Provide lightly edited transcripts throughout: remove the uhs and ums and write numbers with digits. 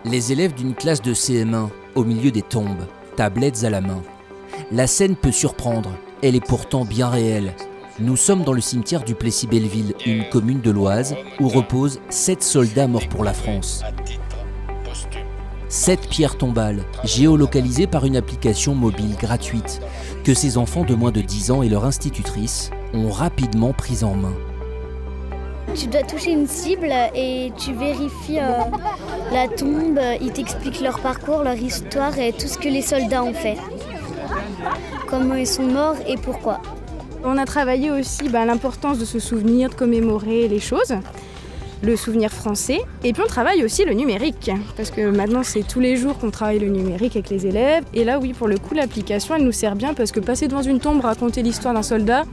Les élèves d'une classe de CM1 au milieu des tombes, tablettes à la main. La scène peut surprendre, elle est pourtant bien réelle. Nous sommes dans le cimetière du Plessis-Belleville, une commune de l'Oise, où reposent 7 soldats morts pour la France. 7 pierres tombales, géolocalisées par une application mobile gratuite, que ces enfants de moins de 10 ans et leur institutrice ont rapidement prise en main. Tu dois toucher une cible et tu vérifies la tombe, ils t'expliquent leur parcours, leur histoire et tout ce que les soldats ont fait. Comment ils sont morts et pourquoi. On a travaillé aussi l'importance de se souvenir, de commémorer les choses, le souvenir français. Et puis on travaille aussi le numérique, parce que maintenant c'est tous les jours qu'on travaille le numérique avec les élèves. Et là oui, pour le coup, l'application elle nous sert bien parce que passer devant une tombe, raconter l'histoire d'un soldat,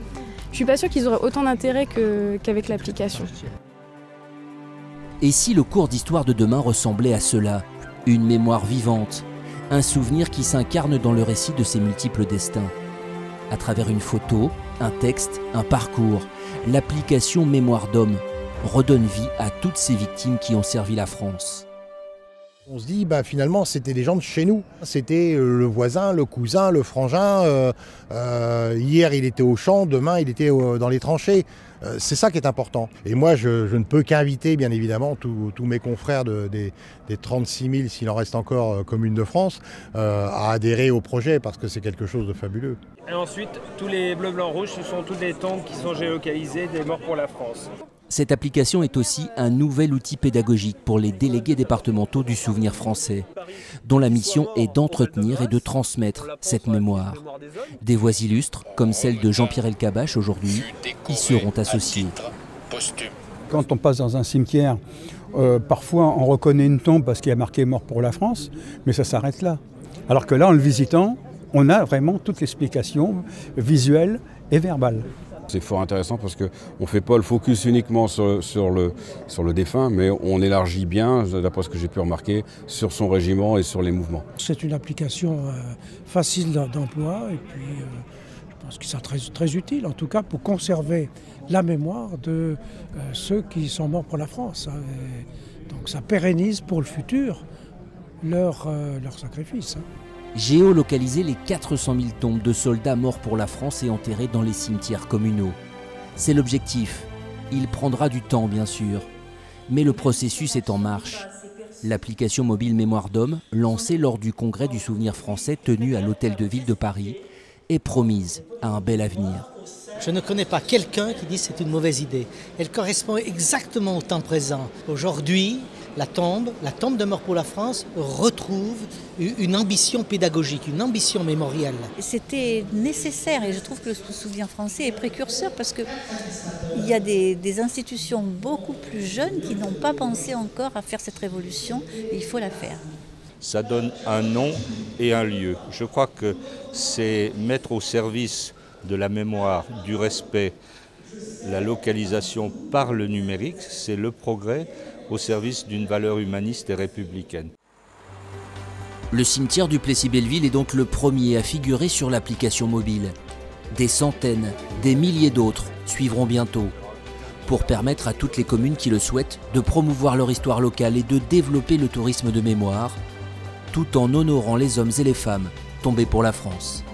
je suis pas sûre qu'ils auraient autant d'intérêt qu'avec l'application. Et si le cours d'histoire de demain ressemblait à cela, une mémoire vivante, un souvenir qui s'incarne dans le récit de ses multiples destins. À travers une photo, un texte, un parcours, l'application Mémoire d'homme redonne vie à toutes ces victimes qui ont servi la France. On se dit, finalement, c'était des gens de chez nous. C'était le voisin, le cousin, le frangin. Hier, il était au champ, demain, il était dans les tranchées. C'est ça qui est important. Et moi, je ne peux qu'inviter, bien évidemment, tous mes confrères des 36 000, s'il en reste encore, communes de France, à adhérer au projet, parce que c'est quelque chose de fabuleux. Et ensuite, tous les bleus, blancs, rouges, ce sont toutes les tombes qui sont géolocalisées des morts pour la France. Cette application est aussi un nouvel outil pédagogique pour les délégués départementaux du souvenir français, dont la mission est d'entretenir et de transmettre cette mémoire. Des voix illustres, comme celle de Jean-Pierre Elkabbach aujourd'hui, y seront associées. Quand on passe dans un cimetière, parfois on reconnaît une tombe parce qu'il y a marqué « mort pour la France », mais ça s'arrête là. Alors que là, en le visitant, on a vraiment toute l'explication visuelle et verbale. C'est fort intéressant parce qu'on ne fait pas le focus uniquement sur le défunt, mais on élargit bien, d'après ce que j'ai pu remarquer, sur son régiment et sur les mouvements. C'est une application facile d'emploi et puis je pense que c'est très, très utile, en tout cas pour conserver la mémoire de ceux qui sont morts pour la France. Donc ça pérennise pour le futur leur sacrifice. Géolocaliser les 400 000 tombes de soldats morts pour la France et enterrés dans les cimetières communaux. C'est l'objectif. Il prendra du temps, bien sûr. Mais le processus est en marche. L'application mobile Mémoire d'homme, lancée lors du congrès du souvenir français tenu à l'Hôtel de Ville de Paris, est promise à un bel avenir. Je ne connais pas quelqu'un qui dit que c'est une mauvaise idée. Elle correspond exactement au temps présent. Aujourd'hui, la tombe de mort pour la France retrouve une ambition pédagogique, une ambition mémorielle. C'était nécessaire et je trouve que le souvenir français est précurseur parce qu'il y a des institutions beaucoup plus jeunes qui n'ont pas pensé encore à faire cette révolution et il faut la faire. Ça donne un nom et un lieu. Je crois que c'est mettre au service de la mémoire, du respect, la localisation par le numérique, c'est le progrès au service d'une valeur humaniste et républicaine. Le cimetière du Plessis-Belleville est donc le premier à figurer sur l'application mobile. Des centaines, des milliers d'autres suivront bientôt, pour permettre à toutes les communes qui le souhaitent de promouvoir leur histoire locale et de développer le tourisme de mémoire, tout en honorant les hommes et les femmes tombés pour la France.